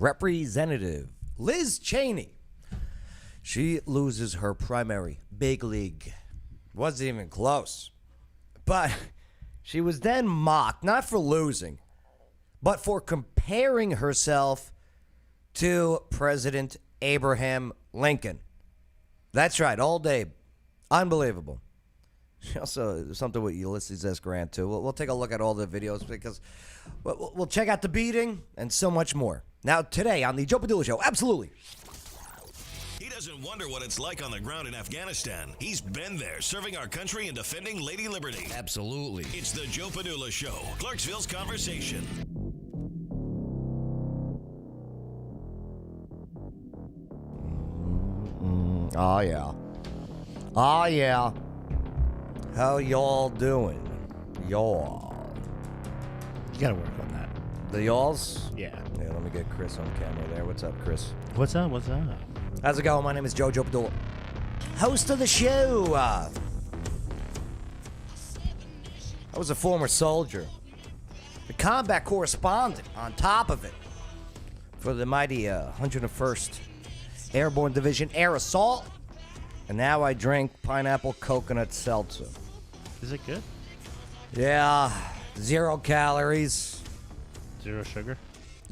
Representative Liz Cheney. She loses her primary. Big league. Wasn't even close. But she was then mocked, not for losing, but for comparing herself to President Abraham Lincoln. That's right, old Abe. Unbelievable. Also, something with Ulysses S. Grant, too. We'll take a look at all the videos because we'll check out the beating and so much more. Now, today on the Joe Padula Show, absolutely. He doesn't wonder what it's like on the ground in Afghanistan. He's been there, serving our country and defending Lady Liberty. Absolutely. It's the Joe Padula Show, Clarksville's conversation. Oh, yeah. Oh, yeah. How y'all doing? Y'all. You gotta work on that. The y'alls? Yeah. Yeah, let me get Chris on camera there. What's up, Chris? What's up? What's up? How's it going? My name is Joe Padula, host of the show. I was a former soldier, the combat correspondent on top of it for the mighty 101st Airborne Division Air Assault, and now I drink pineapple coconut seltzer. Is it good? Yeah, 0 calories. 0 sugar?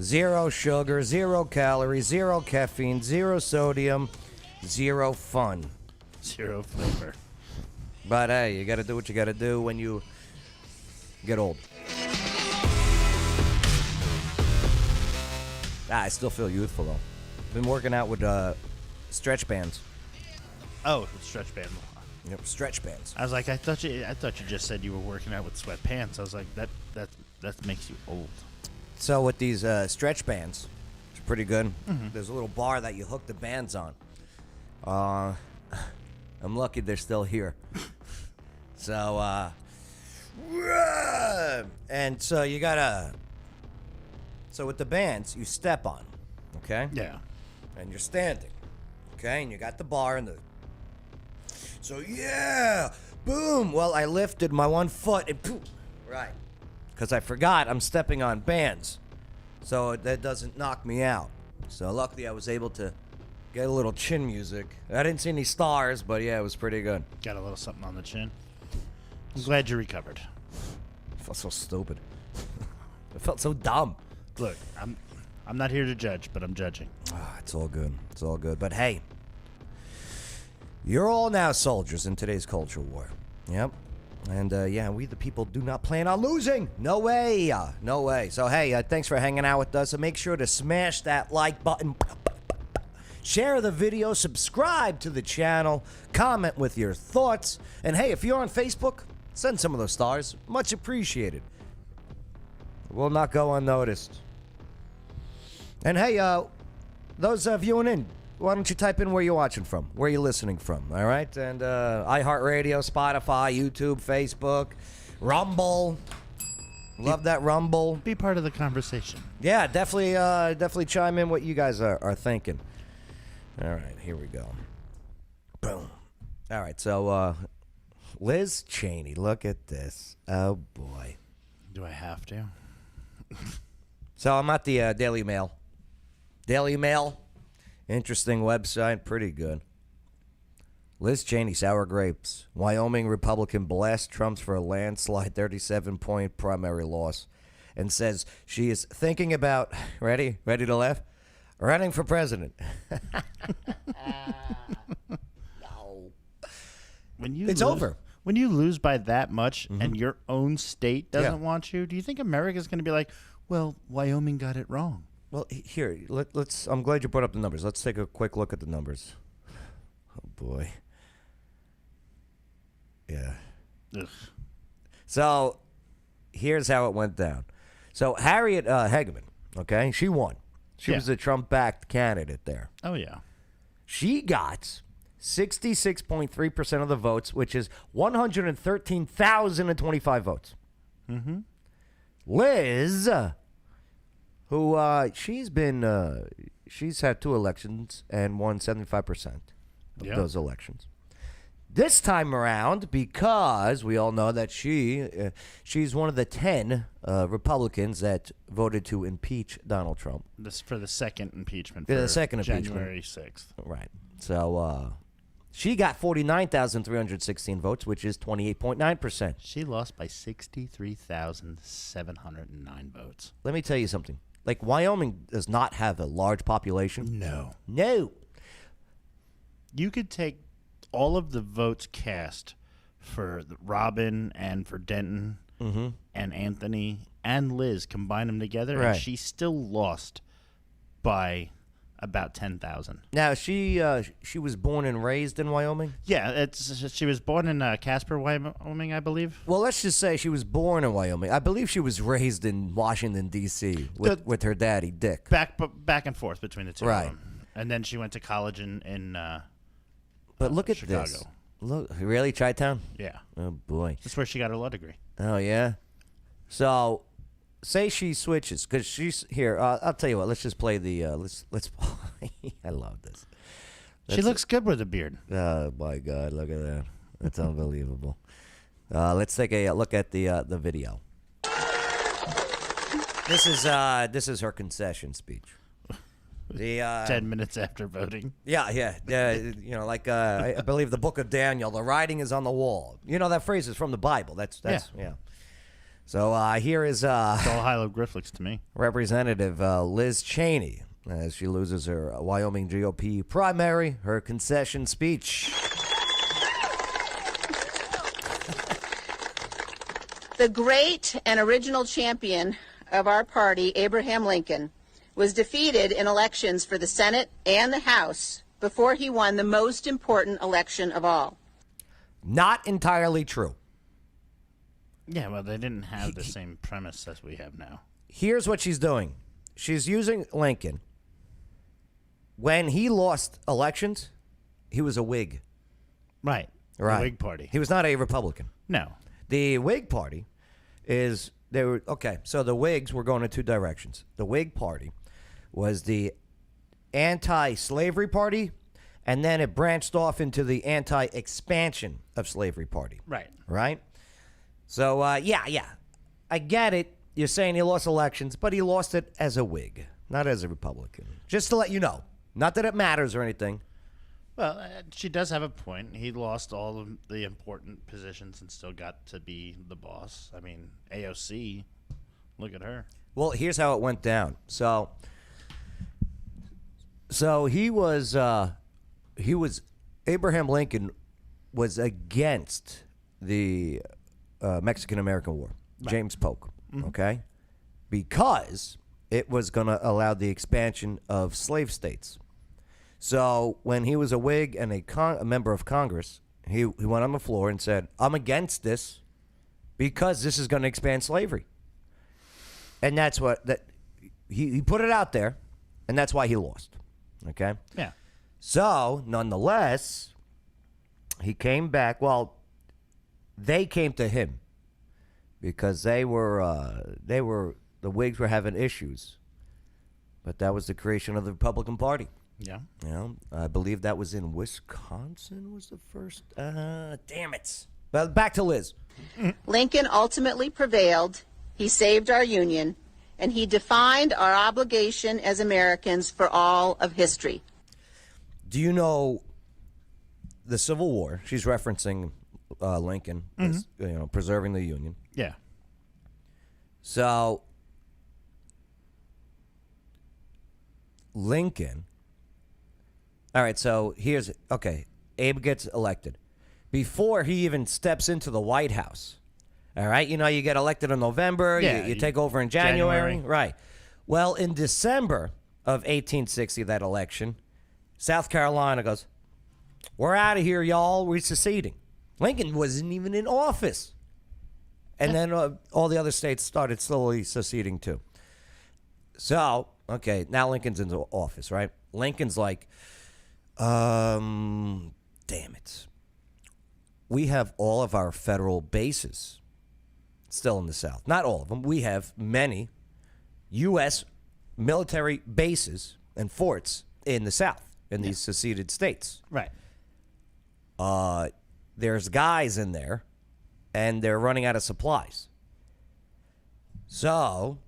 0 sugar, 0 calories, 0 caffeine, 0 sodium, 0 fun. 0 flavor. But hey, you gotta do what you gotta do when you get old. I still feel youthful though. Been working out with stretch bands. Oh, stretch band. Yep, stretch bands. I was like, I thought you just said you were working out with sweatpants. I was like, that makes you old. So with these stretch bands, it's pretty good. Mm-hmm. There's a little bar that you hook the bands on. I'm lucky they're still here. So, and so you gotta. So with the bands, you step on, okay? Yeah. And you're standing, okay? And you got the bar and the. So yeah, boom. Well, I lifted my one foot and boom, right. Because I forgot I'm stepping on bands, so that doesn't knock me out. So luckily I was able to get a little chin music. I didn't see any stars, but yeah, it was pretty good. Got a little something on the chin. I'm glad you recovered. I felt so stupid. I felt so dumb. Look, I'm not here to judge, but I'm judging. It's all good. It's all good. But hey, you're all now soldiers in today's culture war. Yep. And, yeah, we the people do not plan on losing. No way. No way. So, hey, thanks for hanging out with us. And make sure to smash that like button. Share the video. Subscribe to the channel. Comment with your thoughts. And, hey, if you're on Facebook, send some of those stars. Much appreciated. It will not go unnoticed. And, hey, those viewing in, why don't you type in where you're watching from, where you're listening from, all right? And iHeartRadio, Spotify, YouTube, Facebook, Rumble. Love that Rumble. Be part of the conversation. Yeah, definitely chime in what you guys are thinking. All right, here we go. Boom. All right, so Liz Cheney, look at this. Oh, boy. Do I have to? So I'm at the Daily Mail. Daily Mail. Interesting website, pretty good. Liz Cheney, sour grapes. Wyoming Republican blasts Trump for a landslide 37-point primary loss and says she is thinking about, ready to laugh, running for president. No. It's over. When you lose by that much and your own state doesn't want you, do you think America's going to be like, well, Wyoming got it wrong? Well, here, let's. I'm glad you brought up the numbers. Let's take a quick look at the numbers. Oh, boy. Yeah. Ugh. So, here's how it went down. So, Harriet Hageman, okay, she won. She was the Trump-backed candidate there. Oh, yeah. She got 66.3% of the votes, which is 113,025 votes. Mm-hmm. Liz, who she's had 2 elections and won 75% of those elections. This time around, because we all know that she's one of the 10 Republicans that voted to impeach Donald Trump. This for the second impeachment. Yeah, for the second January 6th. Right. So she got 49,316 votes, which is 28.9%. She lost by 63,709 votes. Let me tell you something. Like, Wyoming does not have a large population. No. You could take all of the votes cast for Robin and for Denton and Anthony and Liz, combine them together, Right. and she still lost by about 10,000. Now, she was born and raised in Wyoming? Yeah, she was born in Casper, Wyoming, I believe. Well, let's just say she was born in Wyoming. I believe she was raised in Washington, D.C. with her daddy, Dick. Back and forth between the two Right. of them. And then she went to college in But look at Chicago. this. Look, really, Chi-Town? Yeah. Oh, boy. That's where she got her law degree. Oh, yeah? So, say she switches, because she's here. I'll tell you what. Let's just play the. Let's. I love this. She looks good with a beard. Oh my God! Look at that. That's unbelievable. Let's take a look at the video. This is her concession speech. The 10 minutes after voting. Yeah. You know, like I believe the book of Daniel. The writing is on the wall. You know that phrase is from the Bible. That's yeah. So here is It's all hieroglyphics to me. Representative Liz Cheney as she loses her Wyoming GOP primary, her concession speech. The great and original champion of our party, Abraham Lincoln, was defeated in elections for the Senate and the House before he won the most important election of all. Not entirely true. Yeah, well, they didn't have the same premise as we have now. Here's what she's doing. She's using Lincoln. When he lost elections, he was a Whig. Right. Right. The Whig Party. He was not a Republican. No. The Whig Party is so the Whigs were going in two directions. The Whig Party was the anti-slavery party, and then it branched off into the anti-expansion of slavery party. Right. Right? So, yeah. I get it. You're saying he lost elections, but he lost it as a Whig, not as a Republican. Just to let you know. Not that it matters or anything. Well, she does have a point. He lost all of the important positions and still got to be the boss. I mean, AOC, look at her. Well, here's how it went down. So he was Abraham Lincoln was against the Mexican-American War, right. James Polk, okay? Because it was going to allow the expansion of slave states. So when he was a Whig and a member of Congress, he went on the floor and said, I'm against this because this is going to expand slavery. And that's he put it out there, and that's why he lost, okay? Yeah. So, nonetheless, he came back. Well, they came to him because the Whigs were having issues. But that was the creation of the Republican Party. Yeah. You know, I believe that was in Wisconsin was the first. Damn it. But back to Liz. Lincoln ultimately prevailed. He saved our Union, and he defined our obligation as Americans for all of history. Do you know the Civil War? She's referencing Lincoln, as, preserving the Union. Yeah. So Lincoln. All right, so Abe gets elected. Before he even steps into the White House, all right, you get elected in November, yeah, you take over in January. Right. Well, in December of 1860, that election, South Carolina goes, we're out of here, y'all, we're seceding. Lincoln wasn't even in office. And then all the other states started slowly seceding too. So, okay, now Lincoln's in office, right? Lincoln's like, damn it. We have all of our federal bases still in the South. Not all of them. We have many U.S. military bases and forts in the South, in these seceded states. Right. there's guys in there, and they're running out of supplies. So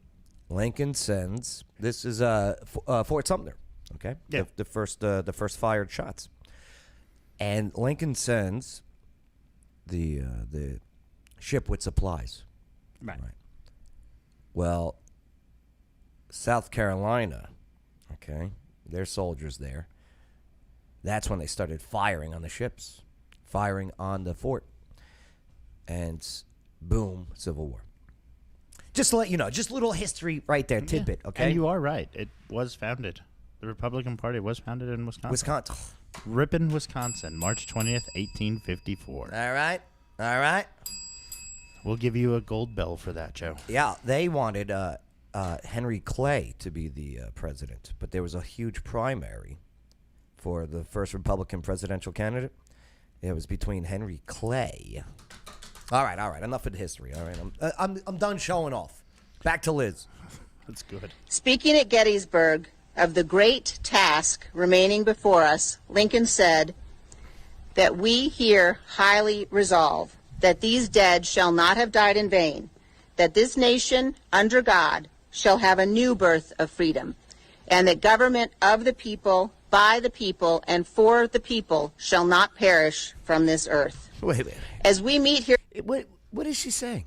Lincoln sends, this is Fort Sumter, okay? Yeah. The first fired shots. And Lincoln sends the ship with supplies. Right. Well, South Carolina, okay, their soldiers there, that's when they started firing on the ships, firing on the fort. And boom, Civil War. Just to let you know, just a little history right there, tidbit, okay? And you are right. It was founded. The Republican Party was founded in Wisconsin. Wisconsin. Ripon, Wisconsin, March 20th, 1854. All right. We'll give you a gold bell for that, Joe. Yeah, they wanted Henry Clay to be the president, but there was a huge primary for the first Republican presidential candidate. It was between Henry Clay. All right. Enough of the history. All right, I'm done showing off. Back to Liz. That's good. Speaking at Gettysburg of the great task remaining before us, Lincoln said that we here highly resolve that these dead shall not have died in vain, that this nation, under God, shall have a new birth of freedom, and that government of the people, by the people, and for the people shall not perish from this earth. Wait. As we meet here... What is she saying?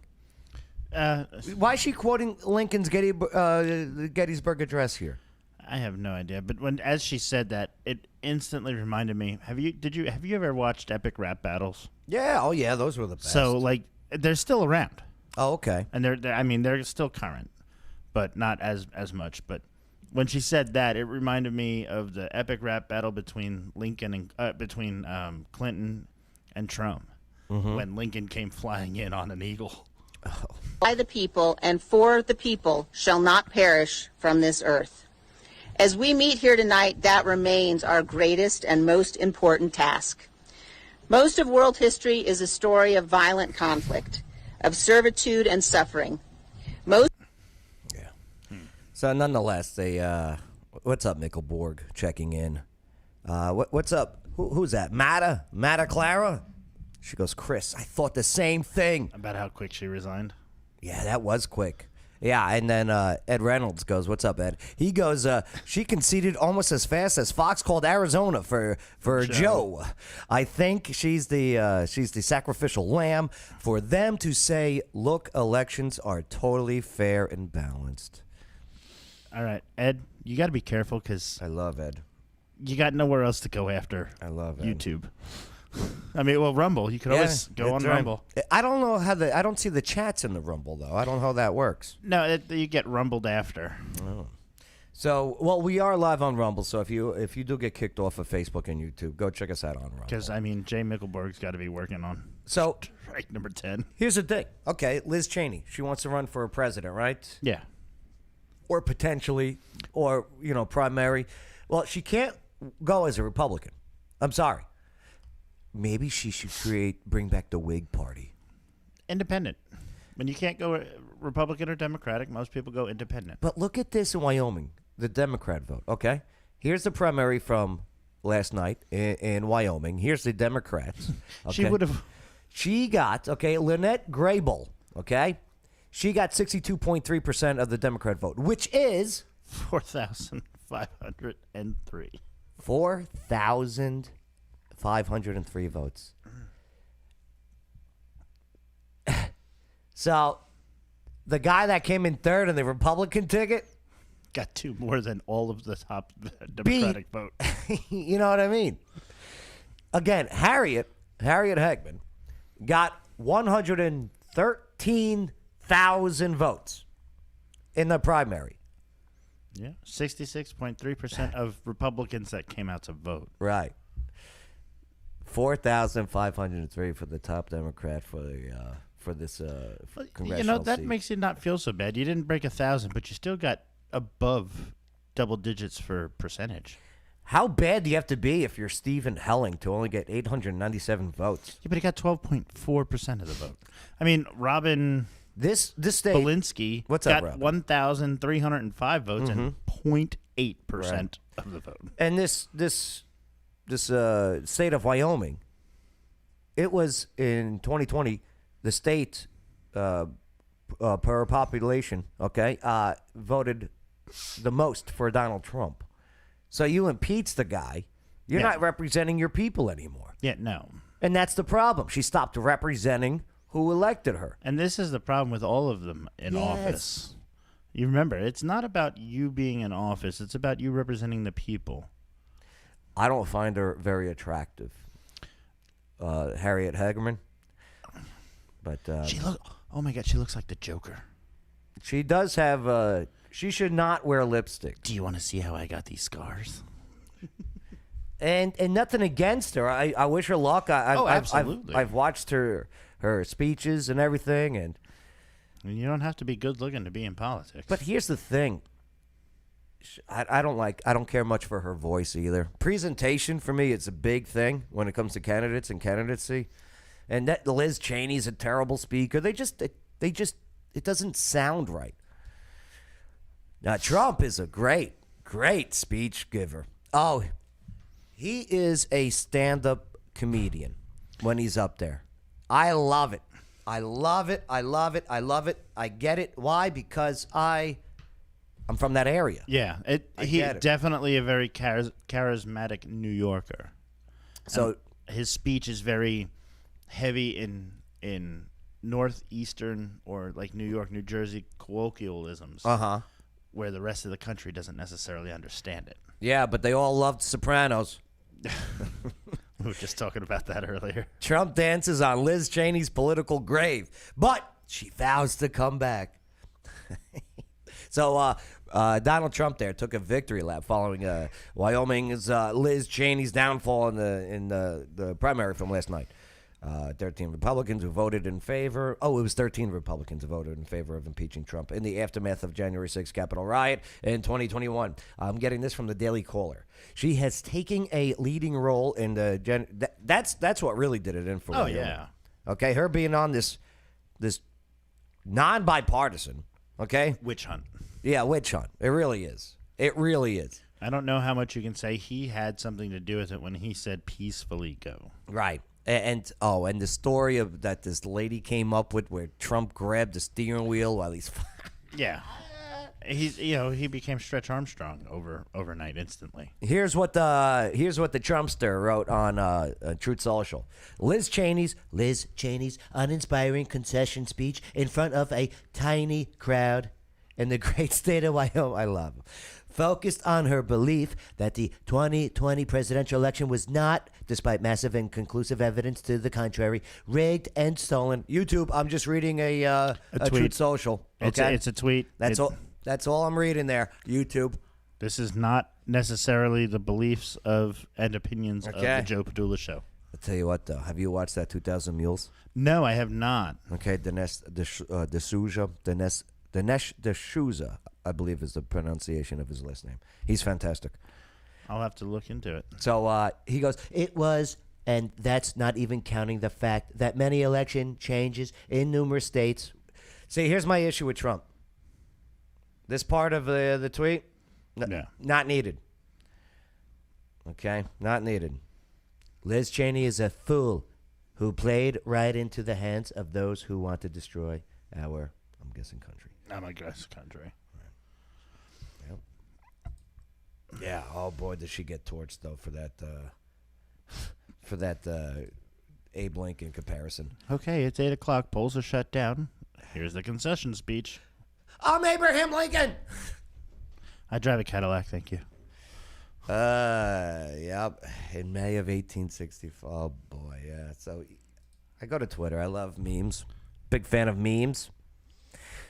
Why is she quoting Lincoln's Gettysburg Address here? I have no idea, but as she said that, it instantly reminded me. Have you ever watched epic rap battles? Yeah. Oh, yeah. Those were the best. So like they're still around. Oh, okay. And they're still current, but not as much. But when she said that, it reminded me of the epic rap battle between Lincoln and Clinton and Trump, when Lincoln came flying in on an eagle. By the people and for the people shall not perish from this earth. As we meet here tonight, that remains our greatest and most important task. Most of world history is a story of violent conflict, of servitude and suffering. So nonetheless, they what's up, Mickelborg? Checking in. What's up? Who's that? Matta Clara? She goes, Chris, I thought the same thing. About how quick she resigned. Yeah, that was quick. Yeah, and then Ed Reynolds goes, what's up, Ed? He goes, she conceded almost as fast as Fox called Arizona for Joe. I think she's the sacrificial lamb for them to say, look, elections are totally fair and balanced. All right, Ed, you got to be careful because I love Ed. You got nowhere else to go after. I love Ed. YouTube. I mean, well, Rumble. You could always go on Rumble. I don't know I don't see the chats in the Rumble though. I don't know how that works. No, you get rumbled after. Oh. So, well, we are live on Rumble. So if you do get kicked off of Facebook and YouTube, go check us out on Rumble. Because I mean, Jay Mickelberg's got to be working on. So strike number 10. Here's the thing. Okay, Liz Cheney. She wants to run for president, right? Yeah. Or potentially, or primary. Well, she can't go as a Republican. I'm sorry. Maybe she should bring back the Whig Party. Independent. When you can't go Republican or Democratic, most people go independent. But look at this in Wyoming, the Democrat vote, okay? Here's the primary from last night in Wyoming. Here's the Democrats. Okay? She got, Lynette Grable, okay? She got 62.3% of the Democrat vote, which is 4,503. 4,503 votes. So, the guy that came in third in the Republican ticket got two more than all of the top Democratic vote. You know what I mean? Again, Harriet Hegman got 113,000 votes in the primary. Yeah, 66.3% of Republicans that came out to vote. Right. 4,503 for the top Democrat for this congressional that seat. makes you not feel so bad. You didn't break 1,000, but you still got above double digits for percentage. How bad do you have to be if you're Stephen Helling to only get 897 votes? Yeah, but he got 12.4% of the vote. I mean, Robin this state Belinsky got 1,305 votes and 0.8% of the vote. And this state of Wyoming it was in 2020, the state per population, okay, voted the most for Donald Trump. So you impeach the guy, you're Yeah. not representing your people anymore. Yeah, no. And that's the problem. She stopped representing who elected her. And this is the problem with all of them in office. You remember, it's not about you being in office. It's about you representing the people. I don't find her very attractive, Harriet Hageman. But oh my God, she looks like the Joker. she does have. She should not wear lipstick. Do you want to see how I got these scars? And nothing against her. I wish her luck. Absolutely. I've watched her speeches and everything, and You don't have to be good looking to be in politics. but here's the thing. I don't care much for her voice either. Presentation for me is a big thing when it comes to candidates and candidacy. And that Liz Cheney's a terrible speaker. It doesn't sound right. Now Trump is a great speech giver. Oh, he is a stand-up comedian when he's up there. I love it. I love it. I love it. I love it. I get it. Why? Because I'm from that area. yeah, I he get it. definitely a very charismatic New Yorker. So His speech is very heavy in northeastern or like New York, New Jersey colloquialisms, where the rest of the country doesn't necessarily understand it. yeah, but they all loved Sopranos. We were just talking about that earlier. Trump dances on Liz Cheney's political grave, but she vows to come back. So Donald Trump there took a victory lap following Wyoming's Liz Cheney's downfall in the primary from last night. 13 Republicans who voted in favor. Oh, it was 13 Republicans who voted in favor of impeaching Trump in the aftermath of January 6th Capitol riot in 2021. I'm getting this from the Daily Caller. She has taken a leading role in the that's what really did it in for her. Oh yeah. Okay, her being on this non-bipartisan, okay? Witch hunt. Yeah, witch hunt. It really is. It really is. I don't know how much you can say he had something to do with it when he said peacefully go. Right. And the story of that this lady came up with where Trump grabbed the steering wheel while he's Yeah. He became Stretch Armstrong overnight instantly. Here's what the Trumpster wrote on Truth Social. Liz Cheney's uninspiring concession speech in front of a tiny crowd in the great state of Wyoming. I love him. Focused on her belief that the 2020 presidential election was not, despite massive and conclusive evidence to the contrary, rigged and stolen. YouTube, I'm just reading a tweet. Truth Social. Okay? It's a tweet. That's all I'm reading there. YouTube. This is not necessarily the beliefs and opinions of the Joe Padula Show. I'll tell you what, though. Have you watched that 2,000 Mules? No, I have not. Okay, Dinesh D'Souza, I believe is the pronunciation of his last name. He's fantastic. I'll have to look into it. So he goes, it was, and that's not even counting the fact that many election changes in numerous states. See, here's my issue with Trump. This part of the tweet, not needed. Okay, not needed. Liz Cheney is a fool who played right into the hands of those who want to destroy our, I'm guessing, country. I'm a guess country. Yep. Yeah. Oh boy, does she get torched though for that Abe Lincoln comparison. Okay, it's 8:00. Polls are shut down. Here's the concession speech. I'm Abraham Lincoln. I drive a Cadillac, thank you. Yep. In May of 1864. Oh boy, yeah. So I go to Twitter. I love memes. Big fan of memes.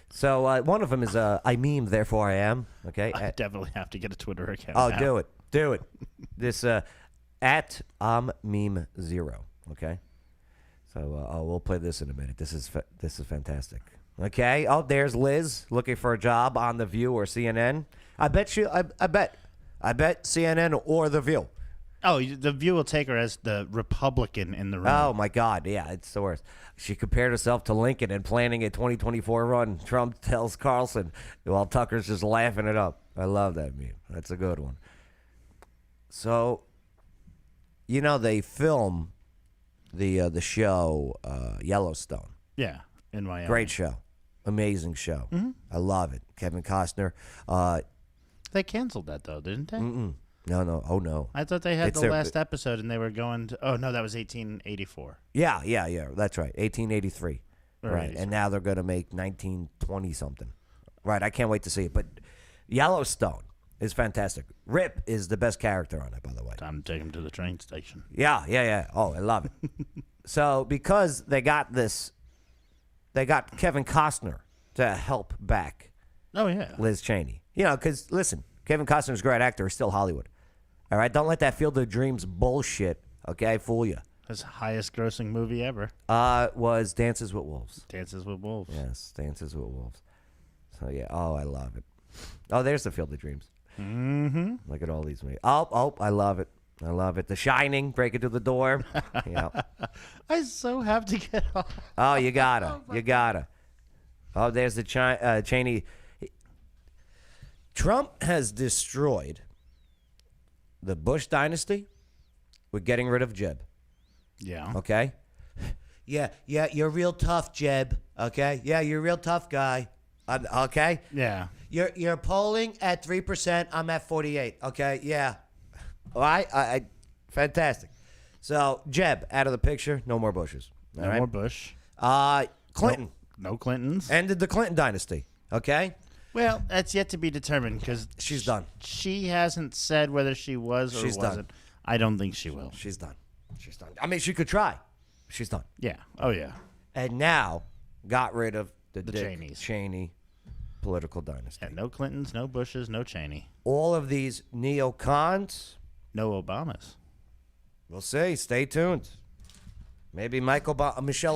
So one of them is I meme, therefore I am. Okay. I definitely have to get a Twitter account. Oh, now. do it. This at meme0. Okay. So we'll play this in a minute. This is fantastic. Okay. Oh, there's Liz looking for a job on The View or CNN. I bet CNN or The View. Oh, The View will take her as the Republican in the room. Oh my God, yeah, it's the worst. She compared herself to Lincoln and planning a 2024 run. Trump tells Carlson while Tucker's just laughing it up. I love that meme. That's a good one. So, they film the show Yellowstone. Yeah, in Miami. Great show. Amazing show. I love it. Kevin Costner. They canceled that though, didn't they? No. Oh, no. I thought they had It's the their- last episode and they were going to. Oh no, that was 1884. Yeah. That's right. 1883. Or Right. 83. And now they're going to make 1920 something. Right. I can't wait to see it. But Yellowstone is fantastic. Rip is the best character on it, by the way. Time to take him to the train station. Yeah. Oh, I love it. So because they got Kevin Costner to help back Oh yeah. Liz Cheney. You know, because, listen, Kevin Costner's a great actor. He's still Hollywood. All right? Don't let that Field of Dreams bullshit, okay, fool you. His highest grossing movie ever. Was Dances with Wolves. Dances with Wolves. Yes, Dances with Wolves. So, yeah. Oh, I love it. Oh, there's the Field of Dreams. Mm-hmm. Look at all these movies. Oh, I love it. I love it. The Shining, break it through the door. Yeah. I so have to get off. Oh, you gotta. You gotta. Oh, there's the Cheney. Trump has destroyed the Bush dynasty with getting rid of Jeb. Yeah. Okay? Yeah, you're real tough, Jeb. Okay? Yeah, you're a real tough guy. Okay? Yeah. You're polling at 3%. I'm at 48. Okay? Yeah. All right? Fantastic. So, Jeb out of the picture. No more Bushes. All No right? more Bush. Clinton. No Clintons. Ended the Clinton dynasty. Okay? Well, that's yet to be determined because She's done. She hasn't said whether she was or She's done. wasn't. I don't think she will. She's done. She's done. I mean, she could try. She's done. Yeah. Oh yeah. And now got rid of the Dick Cheneys. Cheney political dynasty. Yeah. No Clintons. No Bushes. No Cheney. All of these neocons, No Obamas. we'll see. Stay tuned. Maybe Michelle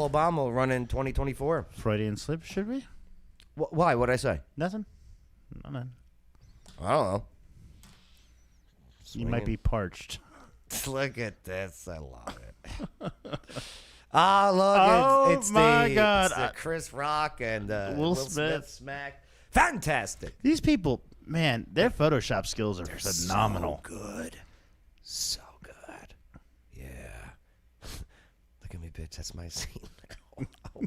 Obama will run in 2024. Freudian slip. Should we? Why? What'd I say? Nothing. Nothing. I don't know. You might be parched. Look at this. I love it. Look. Oh, It's my the, God. It's the Chris Rock and Will Smith smack. Fantastic. These people, man, their Photoshop skills are phenomenal. So good. So good. Yeah. Look at me, bitch. That's my scene. Oh,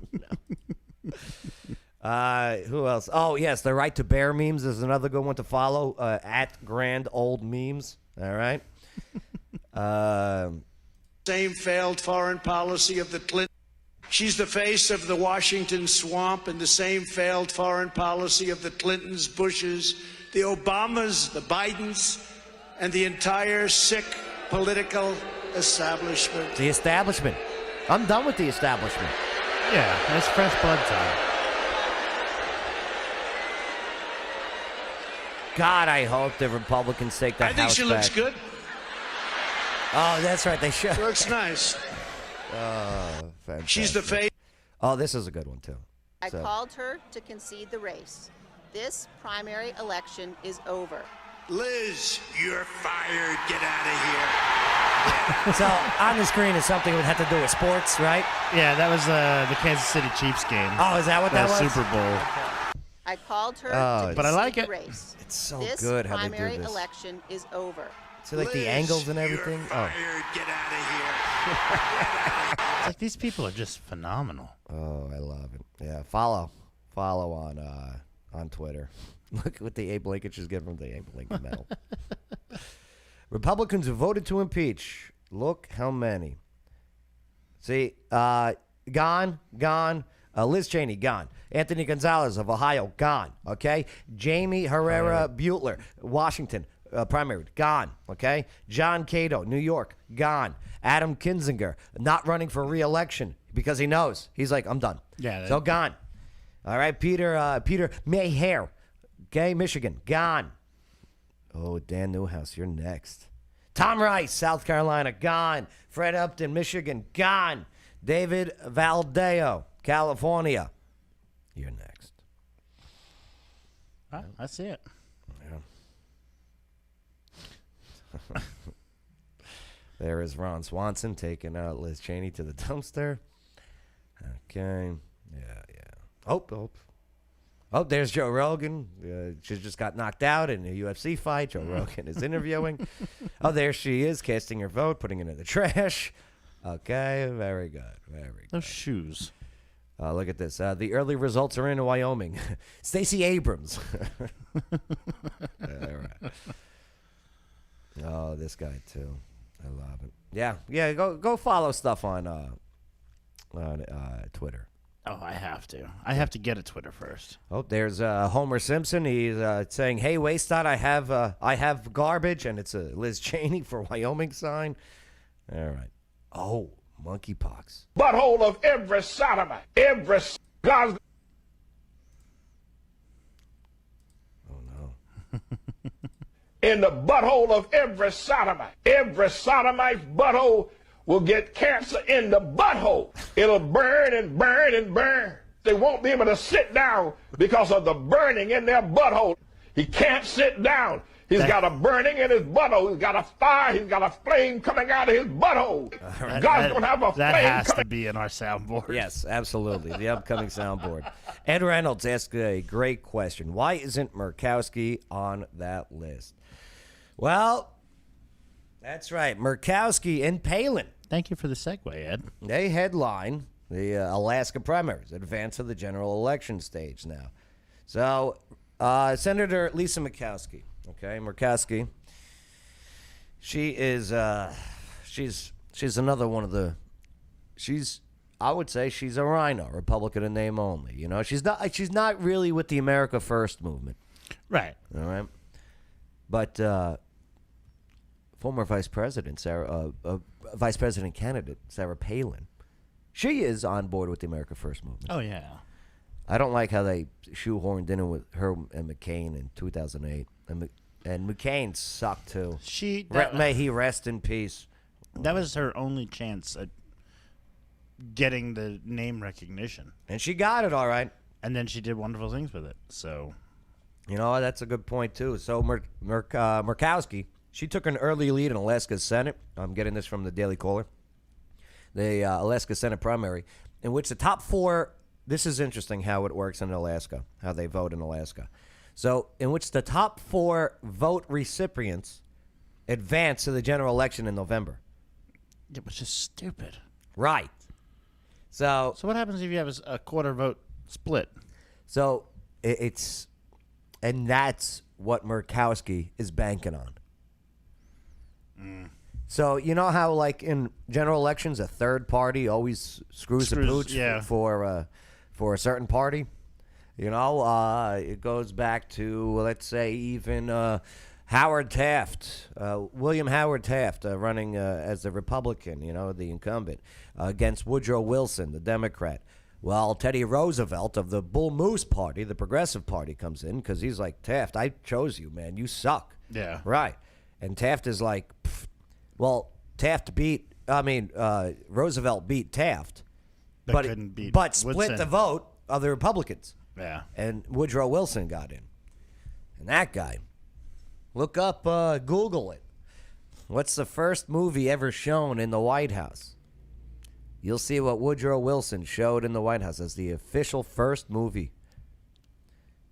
no. Who else? Oh, yes. The Right to Bear memes is another good one to follow. At Grand Old Memes. All right. Same failed foreign policy of the Clinton. She's the face of the Washington swamp and the same failed foreign policy of the Clintons, Bushes, the Obamas, the Bidens, and the entire sick political establishment. The establishment. I'm done with the establishment. Yeah, it's fresh blood time. God, I hope the Republicans take that I think house she back. looks good. Oh, that's right. They should. She looks nice. Fantastic. She's the face. Oh, this is a good one, too. I So- called her to concede the race. This primary election is over. Liz, you're fired. Get out of here. So on the screen is something that would have to do with sports, right? Yeah, that was the Kansas City Chiefs game. Oh, is that what that was? Super Bowl. I called her Oh, to but I concede like the it. race. It's so this good how they do primary this. election is over. See, like the Liz, angles and everything. You're Oh, fired. Get out of here. It's like these people are just phenomenal. I love it. Yeah, follow on Twitter. Look what the Abe Lincoln just gave him the Abe Lincoln medal. Republicans who voted to impeach. Look how many. See, gone. Liz Cheney, gone. Anthony Gonzalez of Ohio, gone. Okay. Jamie Herrera Butler, Washington, primary, gone. Okay. John Cato, New York, gone. Adam Kinzinger, not running for re-election because he knows. He's like, I'm done. Yeah, So gone. All right. Peter Mayhere, okay, Michigan, gone. Oh, Dan Newhouse, you're next. Tom Rice, South Carolina, gone. Fred Upton, Michigan, gone. David Valdeo, California, you're next. I see it. There is Ron Swanson taking out Liz Cheney to the dumpster. Okay. Yeah. Oh, there's Joe Rogan. She just got knocked out in a UFC fight. Joe Rogan is interviewing. Oh, there she is, casting her vote, putting it in the trash. Okay, very good. Very good. Those shoes. Look at this. The early results are in Wyoming. Stacey Abrams. All right. Oh, this guy too. I love it. Yeah. Go follow stuff on Twitter. Oh, I have to. I have to get a Twitter first. Oh, there's Homer Simpson. He's saying, "Hey, Waystot, I have garbage," and it's a Liz Cheney for Wyoming sign. All right. Oh, monkeypox. Butthole of every sodomite, every God's. Oh no. In the butthole of every sodomite. Every sodomite's butthole will get cancer in the butthole. It'll burn and burn and burn. They won't be able to sit down because of the burning in their butthole. He can't sit down. He's got a burning in his butthole. He's got a fire. He's got a flame coming out of his butthole. God's going to have a flame That has coming. to be in our soundboard. Yes, absolutely. The upcoming soundboard. Ed Reynolds asked a great question. Why isn't Murkowski on that list? Well, that's right. Murkowski and Palin. Thank you for the segue, Ed. They headline the Alaska primaries, advance to the general election stage now. So, Senator Lisa Murkowski, Murkowski, she is, she's another one of the, I would say she's a rhino, Republican in name only. You know, she's not really with the America First movement. Right. All right. But, former vice president vice president candidate Sarah Palin, she is on board with the America First movement. Oh, yeah. I don't like how they shoehorned in with her and McCain in 2008, and McCain sucked too. May he rest in peace. That was her only chance at getting the name recognition, and she got it all right. And then she did wonderful things with it. So, you know, that's a good point too. So Murkowski. She took an early lead in Alaska's Senate. I'm getting this from the Daily Caller. The Alaska Senate primary, in which the top four, this is interesting how it works in Alaska, how they vote in Alaska. So, in which the top four vote recipients advance to the general election in November. it was just stupid. Right. So what happens if you have a quarter vote split? So and that's what Murkowski is banking on. So you know how, like in general elections, a third party always screws the pooch for a certain party. You know, it goes back to, let's say, even Howard Taft, William Howard Taft, running as the Republican, you know, the incumbent, against Woodrow Wilson, the Democrat. Well, Teddy Roosevelt of the Bull Moose Party, the Progressive Party, comes in because he's like, Taft, I chose you, man. You suck. Yeah. Right. And Taft is like, well, Roosevelt beat Taft, but split Woodson. the vote of the Republicans. Yeah. And Woodrow Wilson got in. And that guy, look up, Google it. What's the first movie ever shown in the White House? You'll see what Woodrow Wilson showed in the White House as the official first movie.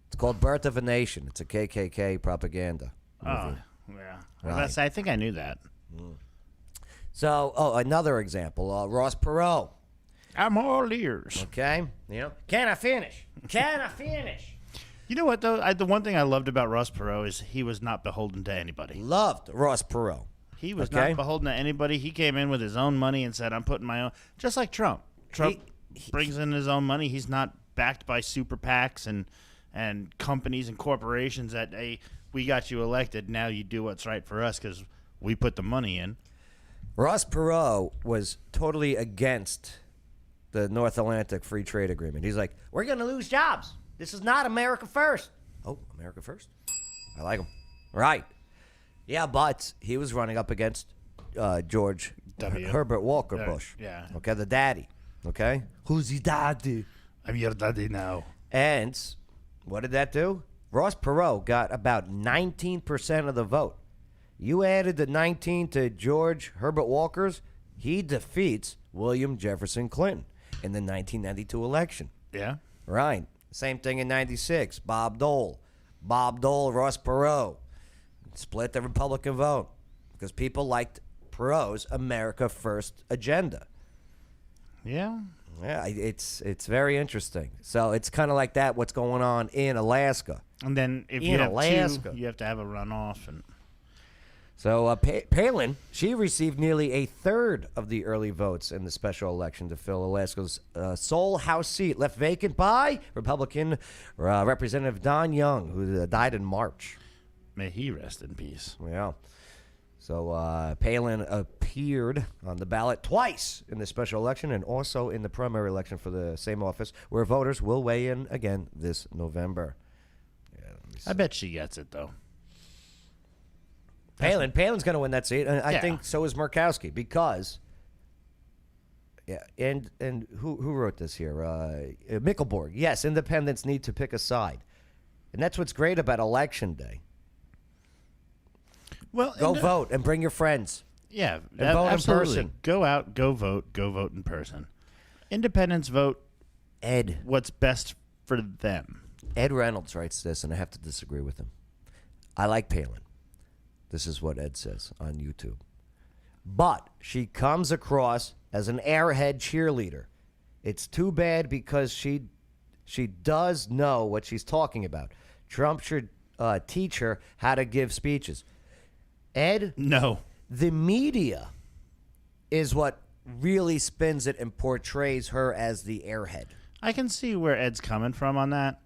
It's called Birth of a Nation. It's a KKK propaganda movie. Oh, yeah. Right. I think I knew that. So, another example, Ross Perot. I'm all ears. Okay? You know, can I finish? Can I finish? You know what, though? The one thing I loved about Ross Perot is he was not beholden to anybody. Loved Ross Perot. He was not beholden to anybody. He came in with his own money and said, I'm putting my own. Just like Trump. Trump brings in his own money. He's not backed by super PACs and companies and corporations that, hey, we got you elected. Now you do what's right for us because we put the money in. Ross Perot was totally against the North Atlantic Free Trade Agreement. He's like, we're going to lose jobs. This is not America first. Oh, America first? I like him. Right. Yeah, but he was running up against George Herbert Walker Bush. Yeah. Okay, the daddy. Okay? Who's your daddy? I'm your daddy now. And what did that do? Ross Perot got about 19% of the vote. You added the 19 to George Herbert Walker's, he defeats William Jefferson Clinton in the 1992 election. Yeah. Right. Same thing in 96. Bob Dole, Ross Perot. Split the Republican vote because people liked Perot's America First agenda. Yeah. Yeah, it's very interesting. So it's kind of like that. What's going on in Alaska? And then if you In have Alaska. two, you have to have a runoff. And So Palin, she received nearly a third of the early votes in the special election to fill Alaska's sole House seat, left vacant by Republican Representative Don Young, who died in March. may he rest in peace. Yeah. So Palin appeared on the ballot twice in the special election and also in the primary election for the same office, where voters will weigh in again this November. Yeah, let me see. I bet she gets it, though. Palin's going to win that seat, and I Yeah. think so is Murkowski, because and who wrote this here? Mickelborg. Yes, independents need to pick a side, and that's what's great about Election Day. Well, Go vote and bring your friends. Yeah, And vote in absolutely. person. Go out, go vote in person. Independents vote Ed what's best for them. Reynolds writes this, and I have to disagree with him. I like Palin. This is what Ed says on YouTube. But she comes across as an airhead cheerleader. It's too bad because she does know what she's talking about. Trump should teach her how to give speeches. Ed, No. the media is what really spins it and portrays her as the airhead. I can see where Ed's coming from on that.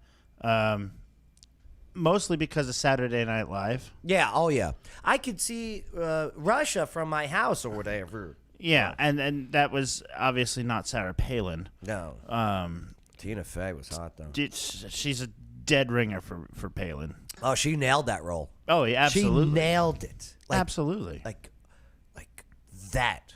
Mostly because of Saturday Night Live. Yeah, oh yeah. I could see Russia from my house or whatever. Yeah, and that was obviously not Sarah Palin. No. Tina Fey was hot, though. She's a dead ringer for Palin. Oh, she nailed that role. Oh, yeah, absolutely. She nailed it. Absolutely. Like that.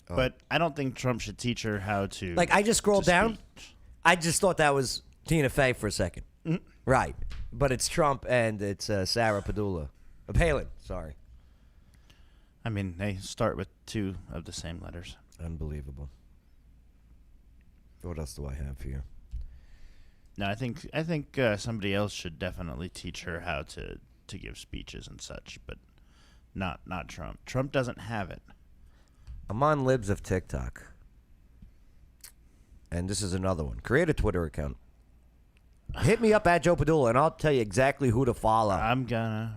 But I don't think Trump should teach her how to. Like, I just scrolled to down. speak. I just thought that was Tina Fey for a second. Mm-hmm. Right. But it's Trump and it's Sarah Padula. Palin, sorry. I mean, they start with two of the same letters. Unbelievable. What else do I have here? No, I think somebody else should definitely teach her how to give speeches and such, but not Trump. Trump doesn't have it. I'm on Libs of TikTok. And this is another one. Create a Twitter account. Hit me up at Joe Padula, and I'll tell you exactly who to follow. I'm gonna.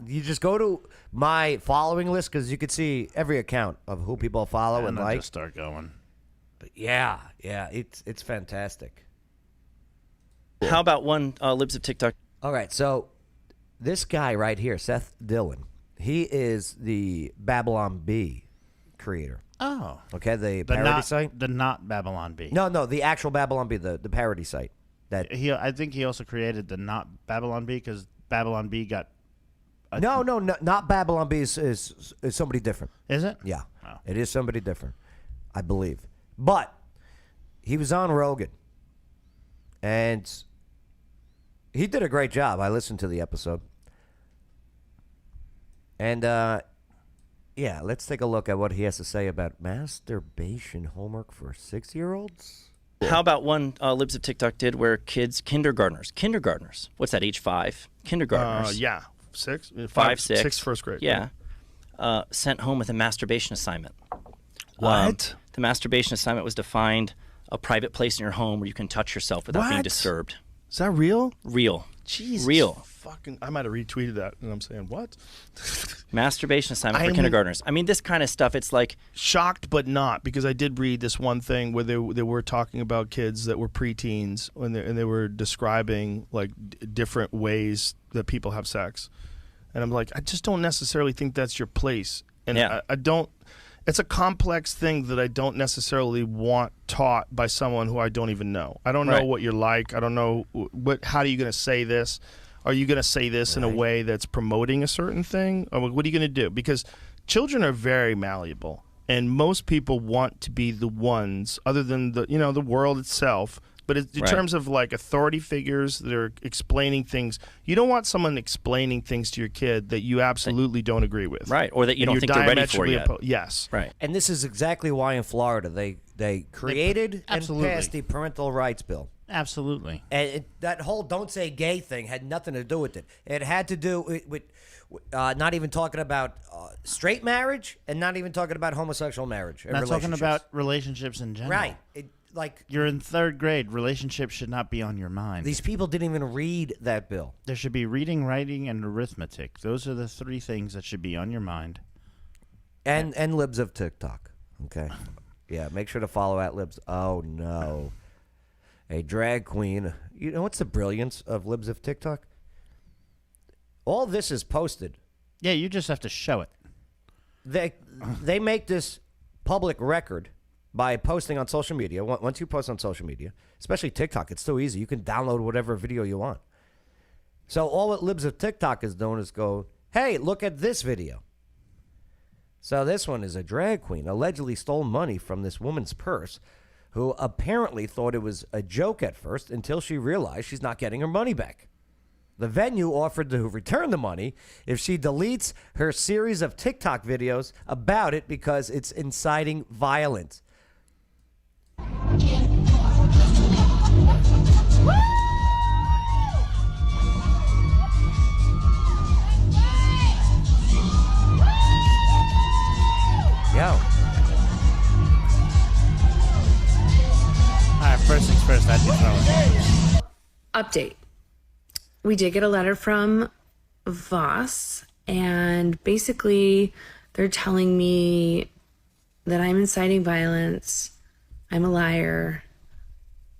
You just go to my following list, because you can see every account of who people follow and I'll like. just start going. But yeah, it's fantastic. How about one Libs of TikTok? All right, so this guy right here, Seth Dillon, he is the Babylon Bee creator. Oh, Okay, the parody site. the not Babylon Bee. No, the actual Babylon Bee, the parody site. That I think he also created the not Babylon Bee because Babylon Bee got. no, not Babylon Bee is somebody different. Is it? Yeah, Oh. it is somebody different, I believe. But he was on Rogan, and he did a great job. I listened to the episode, and yeah, let's take a look at what he has to say about masturbation homework for 6-year-olds. How about one Libs of TikTok did where kindergartners, what's that, age 5? Kindergartners. Yeah, 6? 5, 6. 6 first grade. Yeah. Sent home with a masturbation assignment. What? The masturbation assignment was to find a private place in your home where you can touch yourself without being What? disturbed. Is that real? Real. Jesus. Real. Fucking, I might have retweeted that, and I'm saying, what? Masturbation assignment for I'm- kindergartners. I mean, this kind of stuff, it's like, Shocked, but not, because I did read this one thing where they were talking about kids that were preteens, and they were describing like different ways that people have sex, and I'm like, I just don't necessarily think that's your place, and Yeah. I don't. It's a complex thing that I don't necessarily want taught by someone who I don't even know. I don't know Right. what you're like. I don't know how are you going to say this? Are you going to say this in a way that's promoting a certain thing? Or what are you going to do? Because children are very malleable, and most people want to be the ones, other than the world itself. But in Right. terms of like authority figures that are explaining things, you don't want someone explaining things to your kid that you absolutely don't agree with. right, or that you And don't you're think they're ready for diametrically yet. Yes. Right. And this is exactly why in Florida they created and absolutely. passed the parental rights bill. Absolutely. And that whole "don't say gay" thing had nothing to do with it. It had to do with not even talking about straight marriage and not even talking about homosexual marriage. And Not talking relationships. about relationships in general. Right. You're in 3rd grade. Relationships should not be on your mind. These people didn't even read that bill. There should be reading, writing, and arithmetic. Those are the 3 things that should be on your mind. And libs of TikTok. Okay. Yeah, make sure to follow @libs. Oh, no. A drag queen. You know what's the brilliance of libs of TikTok? All this is posted. Yeah, you just have to show it. They make this public record by posting on social media. Once you post on social media, especially TikTok, it's so easy. You can download whatever video you want. So all that libs of TikTok is doing is go, hey, look at this video. So this one is a drag queen allegedly stole money from this woman's purse, who apparently thought it was a joke at first until she realized she's not getting her money back. The venue offered to return the money if she deletes her series of TikTok videos about it because it's inciting violence. Yo. All right, first things first, I'd be throwing. Update. We did get a letter from Voss, and basically they're telling me that I'm inciting violence, I'm a liar,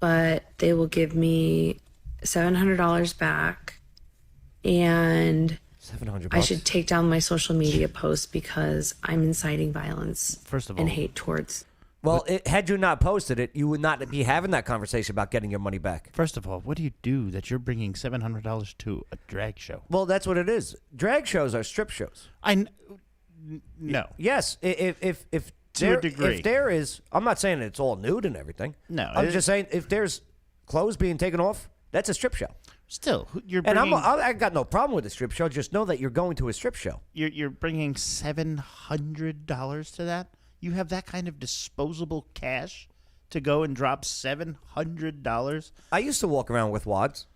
but they will give me $700 back, and $700. I should take down my social media posts because I'm inciting violence First of all, and hate towards. Well, had you not posted it, you would not be having that conversation about getting your money back. First of all, what do you do that you're bringing $700 to a drag show? Well, that's what it is. Drag shows are strip shows. No. Yes, if To a degree. If there is, I'm not saying it's all nude and everything. No, I'm just saying if there's clothes being taken off, that's a strip show. Still, you're And bringing, I got no problem with a strip show. Just know that you're going to a strip show. you're bringing $700 to that. You have that kind of disposable cash to go and drop $700. I used to walk around with wads.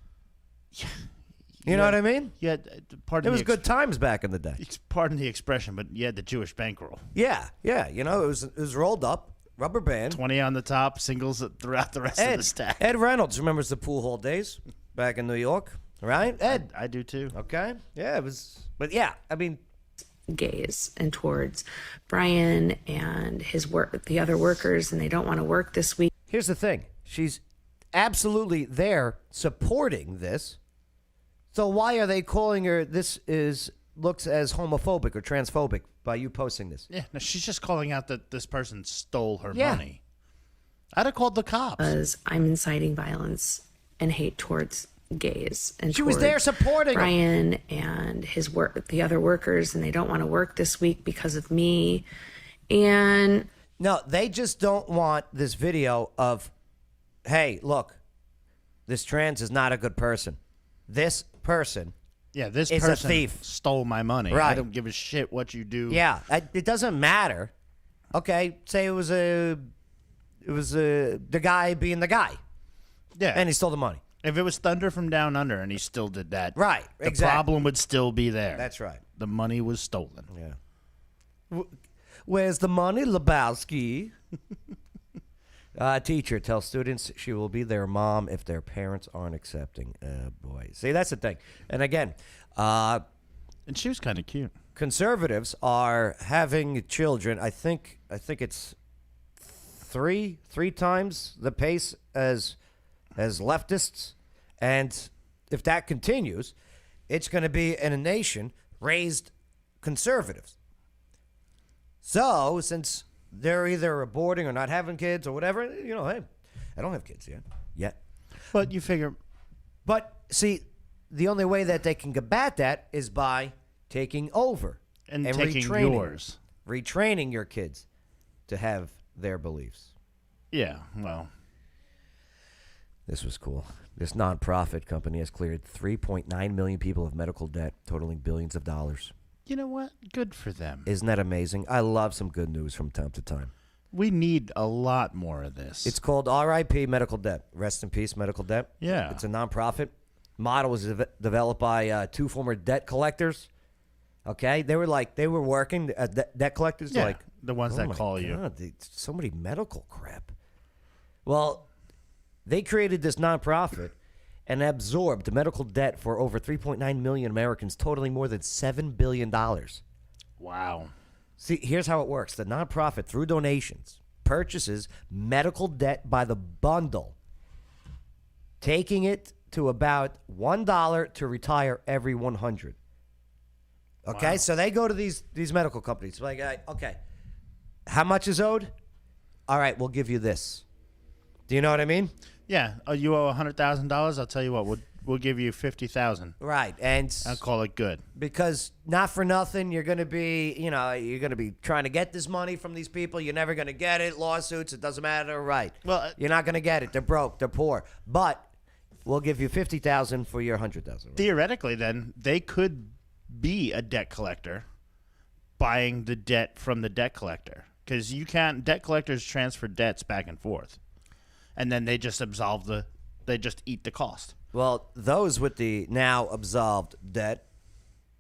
You know what I mean? Yeah, pardon. It was good times back in the day. Pardon the expression, but you had the Jewish bankroll. Yeah. You know, it was rolled up, rubber band. 20 on the top, singles throughout the rest of the stack. Ed Reynolds remembers the pool hall days back in New York, right? Ed, I do too. okay, yeah, it was. But yeah, I mean, Gays and towards Brian and his work, the other workers, and they don't want to work this week. here's the thing: she's absolutely there supporting this. So why are they calling her? Looks as homophobic or transphobic by you posting this. Yeah, no, she's just calling out that this person stole her Yeah. money. I'd have called the cops. Because I'm inciting violence and hate towards gays and She was towards there supporting him. Brian and his work, the other workers, and they don't want to work this week because of me. And No, they just don't want this video of, hey, look, this trans is not a good person. This person, Yeah, this It's a person thief. stole my money. Right. I don't give a shit what you do. yeah, it doesn't matter. Okay, say it was the guy being the guy, Yeah. and he stole the money. If it was Thunder from Down Under and he still did that, Right, the exactly. problem would still be there. That's right. The money was stolen. Yeah. Where's the money, Lebowski? Teacher tells students she will be their mom if their parents aren't accepting. Boy, see, that's the thing. And again, And she was kind of cute. conservatives are having children. I think it's three times the pace as leftists, and if that continues, it's going to be in a nation raised conservatives. So since they're either aborting or not having kids or whatever, you know, hey, I don't have kids yet. But you figure, But see, the only way that they can combat that is by taking over and taking yours. retraining your kids to have their beliefs. Yeah, well, This was cool. This nonprofit company has cleared 3.9 million people of medical debt, totaling billions of dollars. you know what? Good for them. Isn't that amazing? I love some good news from time to time. We need a lot more of this. It's called RIP Medical Debt. Rest in peace, medical debt. Yeah. It's a nonprofit. Model was developed by two former debt collectors. Okay, they were working debt collectors. Yeah, like the ones that my call you. God, so many medical crap. Well, they created this nonprofit and absorbed the medical debt for over 3.9 million Americans, totaling more than $7 billion. Wow. See, here's how it works. The nonprofit, through donations, purchases medical debt by the bundle, taking it to about $1 to retire every 100. Okay, so they go to these medical companies. Like, okay, how much is owed? All right, we'll give you this. Do you know what I mean? Yeah. Oh, you owe $100,000. I'll tell you what. We'll give you $50,000. Right, and I'll call it good. Because not for nothing, you're going to be, you're going to be trying to get this money from these people. You're never going to get it. Lawsuits, it doesn't matter. Right. Well, you're not going to get it. They're broke. They're poor. But we'll give you $50,000 for your $100,000. Right? Theoretically, then they could be a debt collector, buying the debt from the debt collector, because debt collectors transfer debts back and forth, and then they just they just eat the cost. Well, those with the now absolved debt,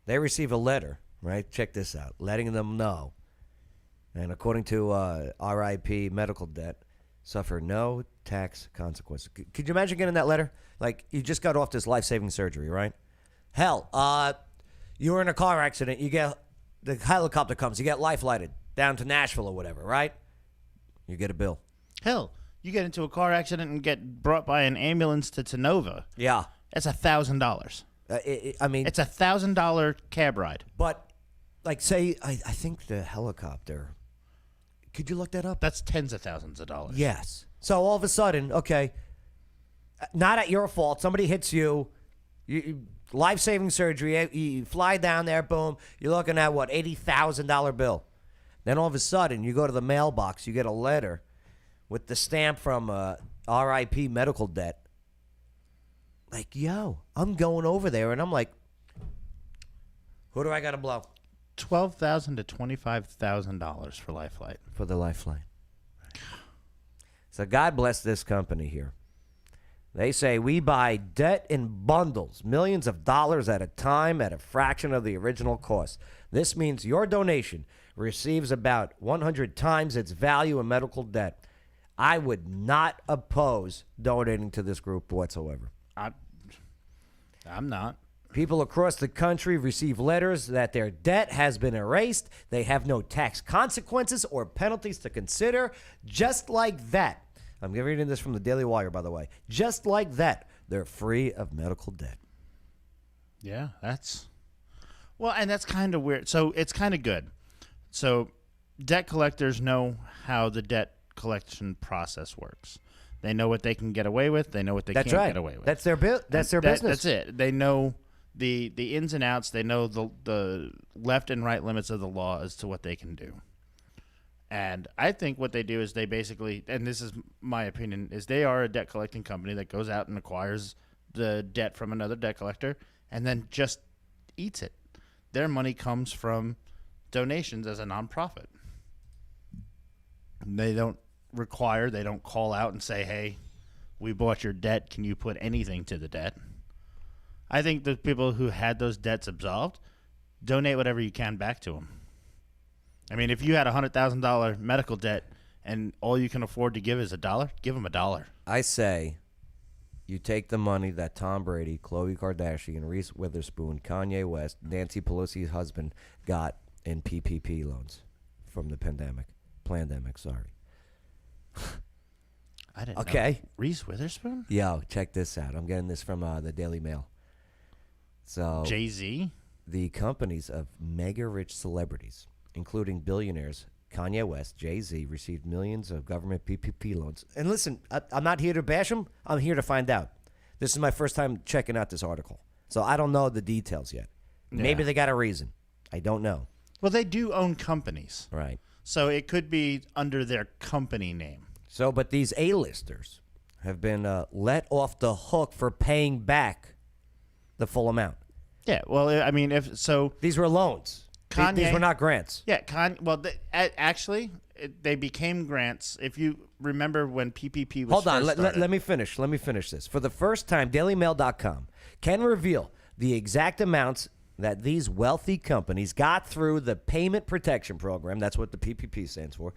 they receive a letter, right? Check this out, letting them know. And according to RIP medical debt, suffer no tax consequences. Could you imagine getting that letter? Like, you just got off this life-saving surgery, right? Hell, you were in a car accident. You get the helicopter comes. You get life-lighted down to Nashville or whatever, right? You get a bill. Hell, you get into a car accident and get brought by an ambulance to Tennova. Yeah. That's $1,000. I mean, it's $1,000 cab ride. But, like, say, I think the helicopter. Could you look that up? That's tens of thousands of dollars. Yes. So all of a sudden, okay, not at your fault. Somebody hits you. Life-saving surgery. You fly down there. Boom. You're looking at what, $80,000 bill. Then all of a sudden, you go to the mailbox. You get a letter with the stamp from RIP medical debt. Like, yo, I'm going over there, and I'm like, who do I got to blow? $12,000 to $25,000 for Lifeline. For the Lifeline. So God bless this company here. They say we buy debt in bundles, millions of dollars at a time at a fraction of the original cost. This means your donation receives about 100 times its value in medical debt. I would not oppose donating to this group whatsoever. I'm not. People across the country receive letters that their debt has been erased. They have no tax consequences or penalties to consider. Just like that. I'm reading this from the Daily Wire, by the way. Just like that, they're free of medical debt. Yeah, and that's kind of weird. So it's kind of good. So debt collectors know how the debt collection process works. They know what they can get away with. They know what they can't get away with. That's their business. That's it. They know the ins and outs. They know the left and right limits of the law as to what they can do. And I think what they do is they basically, and this is my opinion, is they are a debt collecting company that goes out and acquires the debt from another debt collector and then just eats it. Their money comes from donations as a nonprofit. They don't call out and say, hey, we bought your debt. Can you put anything to the debt? I think the people who had those debts absolved, donate whatever you can back to them. I mean, if you had $100,000 medical debt and all you can afford to give is $1, give them $1. I say you take the money that Tom Brady, Khloe Kardashian, Reese Witherspoon, Kanye West, Nancy Pelosi's husband got in PPP loans from the pandemic. Sorry. I didn't know. Okay. Reese Witherspoon? Yo, check this out. I'm getting this from the Daily Mail. So JayZ? The companies of mega-rich celebrities, including billionaires Kanye West, JayZ, received millions of government PPP loans. And listen, I'm not here to bash them. I'm here to find out. This is my first time checking out this article. So I don't know the details yet. Yeah. Maybe they got a reason. I don't know. Well, they do own companies. Right. So it could be under their company name. So, but these A-listers have been let off the hook for paying back the full amount. Yeah, well, I mean, if so... These were loans. These were not grants. Yeah, actually, they became grants. If you remember when PPP was Hold on, first started. let me finish. Let me finish this. For the first time, DailyMail.com can reveal the exact amounts that these wealthy companies got through the Payment Protection Program. That's what the PPP stands for,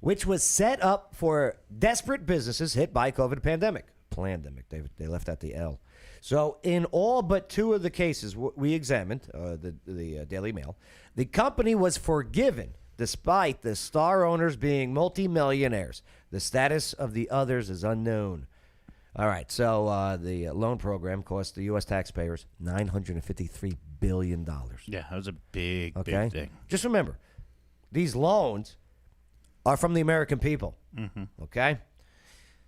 which was set up for desperate businesses hit by COVID pandemic. Plandemic. They left out the L. So in all but 2 of the cases we examined, the Daily Mail, the company was forgiven despite the star owners being multimillionaires. The status of the others is unknown. All right, so the loan program cost the U.S. taxpayers $953 billion. Yeah, that was a big thing. Just remember, these loans are from the American people, okay?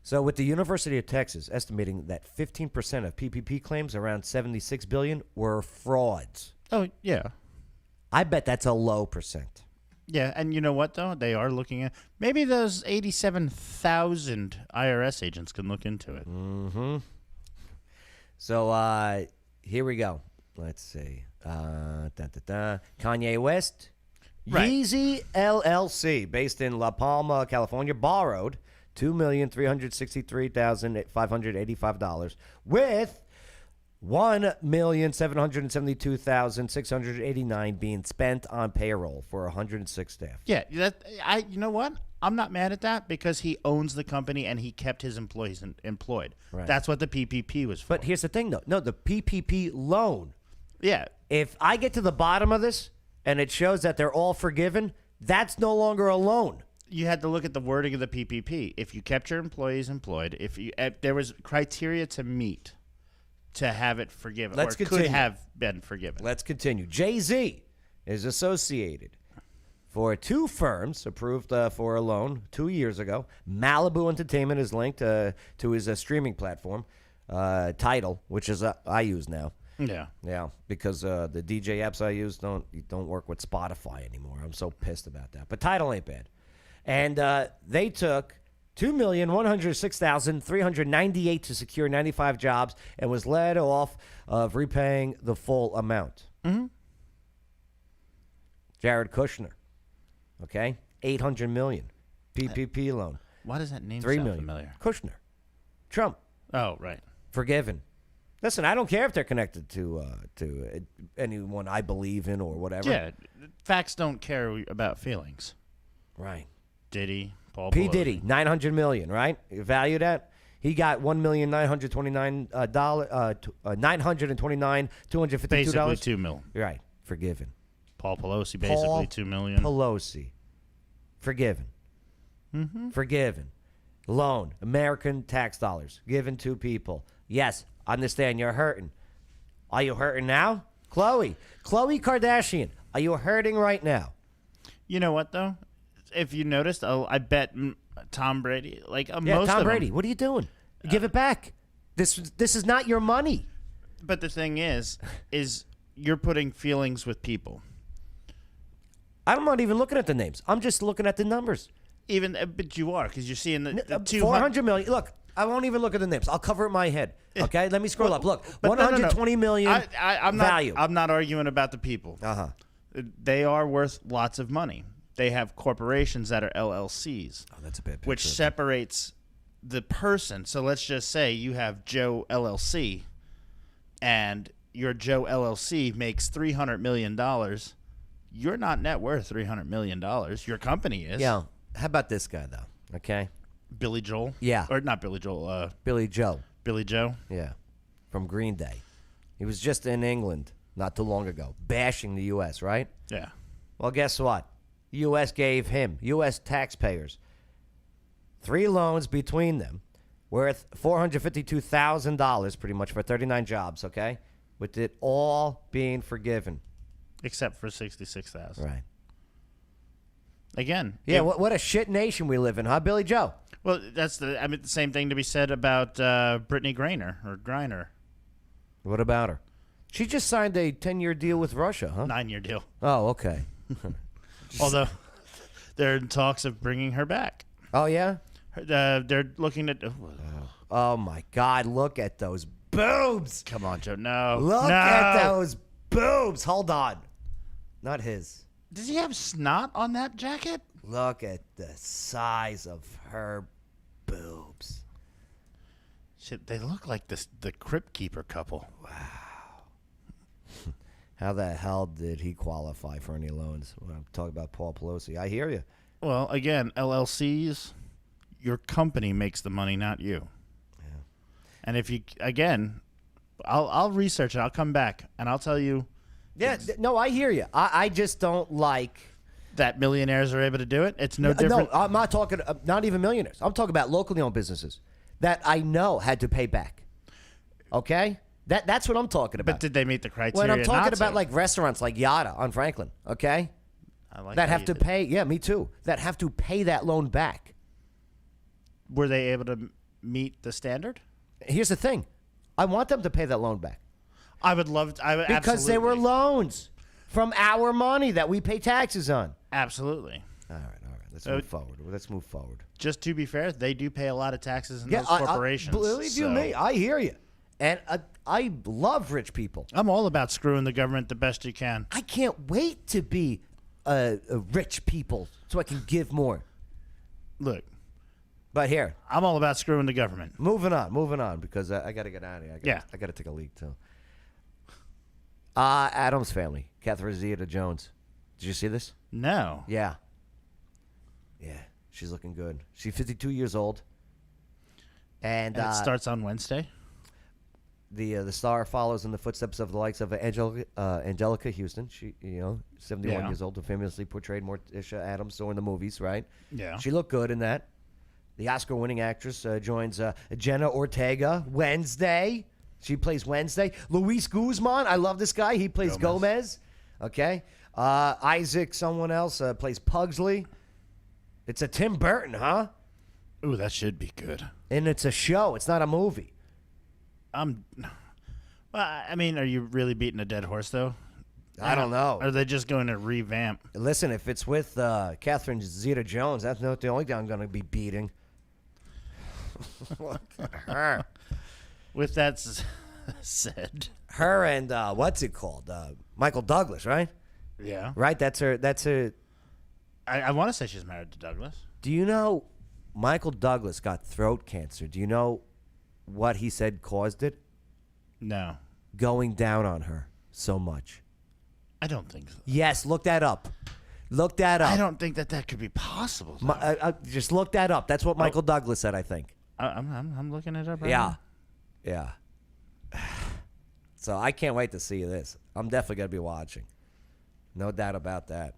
So with the University of Texas estimating that 15% of PPP claims, around $76 billion, were frauds. Oh, yeah. I bet that's a low percent. Yeah, and you know what, though? They are looking at... Maybe those 87,000 IRS agents can look into it. Mm-hmm. So here we go. Let's see. Kanye West, Right. JayZ LLC, based in La Palma, California, borrowed $2,363,585 with $1,772,689 being spent on payroll for 106 staff. Yeah, you know what? I'm not mad at that because he owns the company and he kept his employees employed. Right. That's what the PPP was for. But here's the thing, though. No, the PPP loan. Yeah. If I get to the bottom of this and it shows that they're all forgiven, that's no longer a loan. You had to look at the wording of the PPP. If you kept your employees employed, if there was criteria to meet to have it forgiven, Let's or continue. could have been forgiven. Let's continue. JayZ is associated for 2 firms approved for a loan 2 years ago. Malibu Entertainment is linked to his streaming platform, Tidal, which is I use now. Yeah. Yeah, because the DJ apps I use don't work with Spotify anymore. I'm so pissed about that. But Tidal ain't bad. And they took $2,106,398 to secure 95 jobs and was let off of repaying the full amount. Mm-hmm. Jared Kushner, okay, $800 million PPP loan. Why does that name $3 sound million. familiar? Kushner, Trump, Oh, right. forgiven. Listen, I don't care if they're connected to anyone I believe in or whatever. Yeah, facts don't care about feelings. Right. Diddy, Paul P. Pelosi. Diddy, $900 million, right? Valued at. He got $1,929,252. Basically $2 million. Right, forgiven. Paul Pelosi, basically Paul $2 million. Pelosi, forgiven. Mm-hmm. Forgiven. Loan, American tax dollars given to people. Yes, understand you're hurting. Are you hurting now? Khloe Kardashian, are you hurting right now? You know what, though? If you noticed, I bet Tom Brady, like Yeah, most Tom of Brady, them, what are you doing? Give it back. This is not your money. But the thing is you're putting feelings with people. I'm not even looking at the names. I'm just looking at the numbers. But you are, because you're seeing the 400 million. Look, I won't even look at the names. I'll cover it in my head. Okay, let me scroll up. Look, But no, no, no. $120 million I'm value. I'm not arguing about the people. Uh-huh. They are worth lots of money. They have corporations that are LLCs. Oh, that's a bad picture. Which separates the person. So let's just say you have Joe LLC, and your Joe LLC makes $300 million. You're not net worth $300 million. Your company is. Yeah. How about this guy, though? Okay. Billy Joel? Yeah. Or not Billy Joel. Billy Joe. Billy Joe? Yeah. From Green Day. He was just in England not too long ago, bashing the U.S., right? Yeah. Well, guess what? U.S. gave him, U.S. taxpayers, 3 loans between them worth $452,000 pretty much for 39 jobs, okay? With it all being forgiven. Except for $66,000. Right. Again. Yeah, what a shit nation we live in, huh, Billy Joe? Well, that's the same thing to be said about Brittany Griner. What about her? She just signed a 10-year deal with Russia, huh? 9-year deal. Oh, okay. Although they're in talks of bringing her back. Oh, yeah? They're looking at. Oh, my God. Look at those boobs. Come on, Joe. No. Look No. at those boobs. Hold on. Not his. Does he have snot on that jacket? Look at the size of her boobs. Shit, they look like the Crypt Keeper couple. How the hell did he qualify for any loans? When I'm talking about Paul Pelosi, I hear you. Well, again, LLCs, your company makes the money, not you. Yeah. And if you, again, I'll research it. I'll come back and I'll tell you. Yeah, no, I hear you. I just don't like that millionaires are able to do it. It's no different. No, I'm not talking, not even millionaires. I'm talking about locally owned businesses that I know had to pay back. Okay? That's what I'm talking about. But did they meet the criteria? When I'm talking not about to? like restaurants like Yada on Franklin, okay? I like that how have you to did. pay, yeah, me too. That have to pay that loan back. Were they able to meet the standard? Here's the thing. I want them to pay that loan back. I would love to. Because they were loans from our money that we pay taxes on. Absolutely. All right. Let's move forward. Just to be fair, they do pay a lot of taxes in those corporations. Believe you me, I hear you. And I love rich people. I'm all about screwing the government the best you can. I can't wait to be a rich people so I can give more. Look. But here. I'm all about screwing the government. Moving on, because I got to get out of here. I got to take a leak, too. Adam's family, Catherine Zeta-Jones. Did you see this? No. Yeah. Yeah, she's looking good. She's 52 years old. And it starts on Wednesday? The star follows in the footsteps of the likes of Angelica Houston. She, 71 years old, who famously portrayed Morticia Adams during the movies, right? Yeah. She looked good in that. The Oscar-winning actress joins Jenna Ortega Wednesday. She plays Wednesday. Luis Guzman, I love this guy. He plays Gomez. Okay. Isaac, someone else, plays Pugsley. It's a Tim Burton, huh? Ooh, that should be good. And it's a show. It's not a movie. Well, I mean, are you really beating a dead horse, though? I don't know. Are they just going to revamp? Listen, if it's with Catherine Zeta-Jones, that's not the only thing I'm going to be beating. Look at her. With that said, her and what's it called? Michael Douglas, right? Yeah. Right. That's her. I want to say she's married to Douglas. Do you know Michael Douglas got throat cancer? Do you know what he said caused it? No. Going down on her so much. I don't think so. Yes, look that up. Look that up. I don't think that could be possible. Just look that up. That's what Michael Douglas said, I think. I'm looking it up right now. Yeah. So I can't wait to see this. I'm definitely going to be watching. No doubt about that.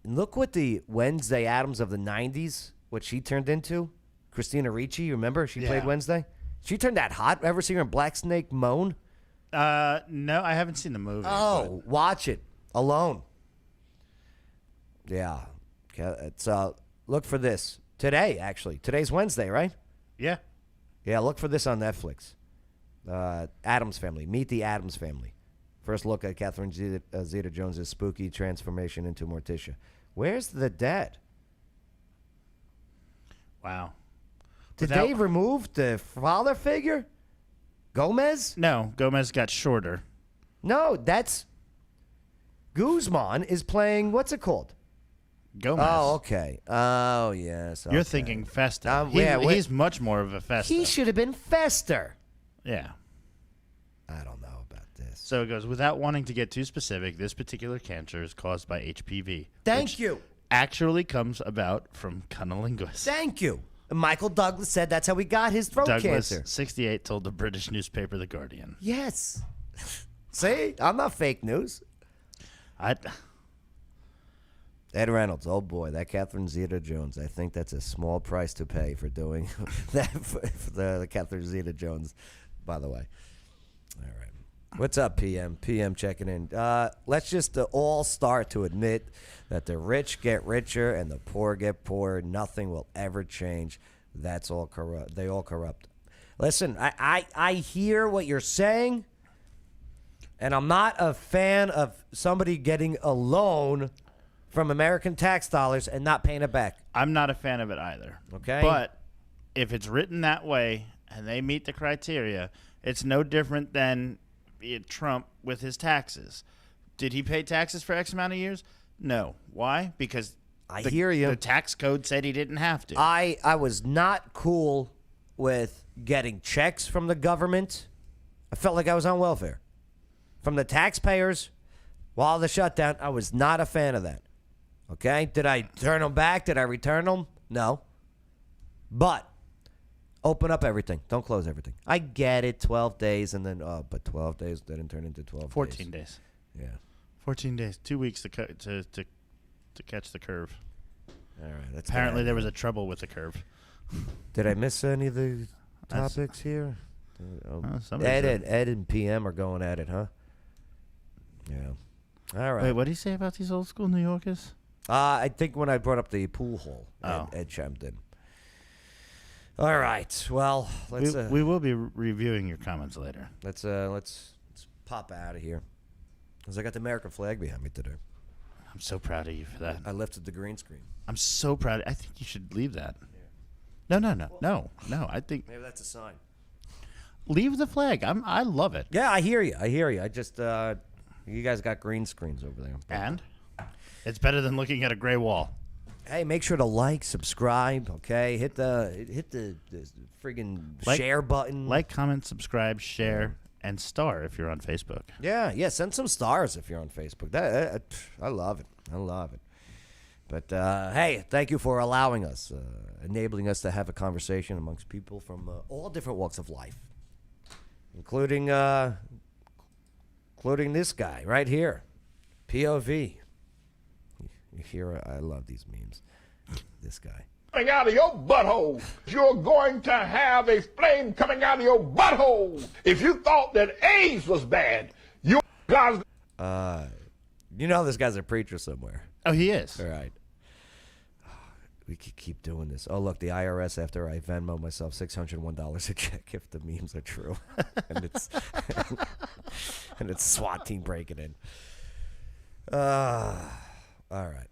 And look what the Wednesday Addams of the 90s, what she turned into. Christina Ricci, you remember? She played Wednesday. She turned that hot. Ever see her in Black Snake Moan? No, I haven't seen the movie. Oh, watch it. Alone. Yeah. It's look for this. Today, actually. Today's Wednesday, right? Yeah. Yeah, look for this on Netflix. Addams Family. Meet the Addams Family. First look at Catherine Zeta-Jones' spooky transformation into Morticia. Where's the dad? Wow. Did they remove the father figure? Gomez? No, Gomez got shorter. No, that's... Guzman is playing... What's it called? Gomez. Oh, okay. Oh, yes. You're okay. thinking Fester. He's much more of a Fester. He should have been Fester. Yeah. I don't know about this. So it goes, without wanting to get too specific, this particular cancer is caused by HPV. Thank you. Actually comes about from cunnilingus. Thank you. Michael Douglas said that's how he got his throat Douglas, cancer. 68, told the British newspaper The Guardian. Yes. See? I'm not fake news. Ed Reynolds, oh boy, that Catherine Zeta-Jones. I think that's a small price to pay for doing that for the Catherine Zeta-Jones, by the way. All right. What's up, PM? PM checking in. Let's just all start to admit that the rich get richer and the poor get poorer. Nothing will ever change. That's all corrupt. They all corrupt. Listen, I hear what you're saying, and I'm not a fan of somebody getting a loan from American tax dollars and not paying it back. I'm not a fan of it either. Okay. But if it's written that way and they meet the criteria, it's no different than Trump with his taxes. Did he pay taxes for X amount of years? No. Why? Because I hear you. The tax code said he didn't have to. I was not cool with getting checks from the government. I felt like I was on welfare. From the taxpayers while the shutdown, I was not a fan of that. Okay? Did I turn them back? Did I return them? No. But open up everything. Don't close everything. I get it. 12 days and then, but 12 days didn't turn into 12 14 days. Yeah. 14 days. 2 weeks to catch the curve. All right. That's Apparently there was a trouble with the curve. Did I miss any of the topics here? Ed and PM are going at it, huh? Yeah. All right. Wait, what did he say about these old school New Yorkers? I think when I brought up the pool hall, Oh. Ed chimed in. All right. Well, let's we will be reviewing your comments later. let's pop out of here. Because I got the American flag behind me today. I'm so proud of you for that. I lifted the green screen. I'm so proud. I think you should leave that. No. I think Maybe that's a sign. leave the flag. I love it. Yeah, I hear you. I just you guys got green screens over there. And it's better than looking at a gray wall. Hey, make sure to like, subscribe, okay? Hit the friggin' share button. Like, comment, subscribe, share, and star if you're on Facebook. Yeah, send some stars if you're on Facebook. I love it. But hey, thank you for allowing us, enabling us to have a conversation amongst people from all different walks of life, including this guy right here, POV. You hear? I love these memes. This guy. Coming out of your butthole. You're going to have a flame coming out of your butthole. If you thought that AIDS was bad, you guys. You know this guy's a preacher somewhere. Oh, he is. All right. We could keep doing this. Oh, look, the IRS, after I Venmo myself $601 a check if the memes are true. and it's SWAT team breaking in. All right.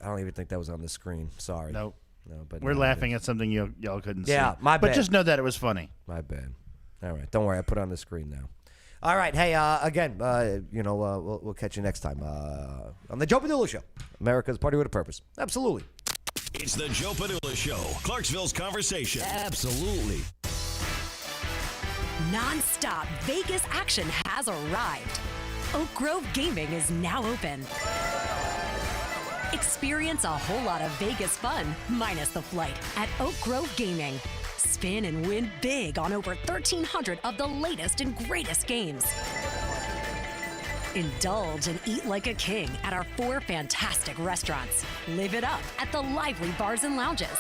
I don't even think that was on the screen. Sorry. Nope. No, but We're laughing at something y'all couldn't see. Yeah, my bad. But just know that it was funny. My bad. All right. Don't worry. I put it on the screen now. All right. Hey, again, we'll catch you next time on the Joe Padula Show. America's Party with a Purpose. Absolutely. It's the Joe Padula Show, Clarksville's conversation. Absolutely. Non-stop Vegas action has arrived. Oak Grove Gaming is now open. Experience a whole lot of Vegas fun, minus the flight, at Oak Grove Gaming. Spin and win big on over 1,300 of the latest and greatest games. Indulge and eat like a king at our 4 fantastic restaurants. Live it up at the lively bars and lounges.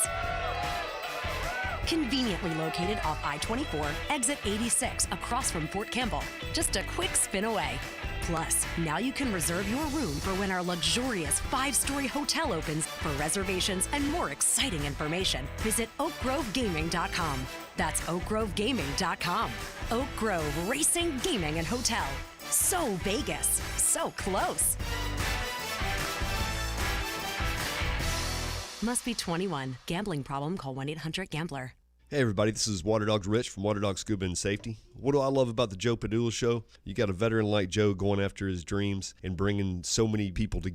Conveniently located off I-24, exit 86, across from Fort Campbell. Just a quick spin away. Plus, now you can reserve your room for when our luxurious 5-story hotel opens. For reservations and more exciting information, visit oakgrovegaming.com. That's oakgrovegaming.com. Oak Grove Racing, Gaming, and Hotel. So Vegas, so close. Must be 21. Gambling problem? Call 1-800-GAMBLER. Hey everybody, this is Water Dogs Rich from Water Dog Scuba and Safety. What do I love about the Joe Padula Show? You got a veteran like Joe going after his dreams and bringing so many people together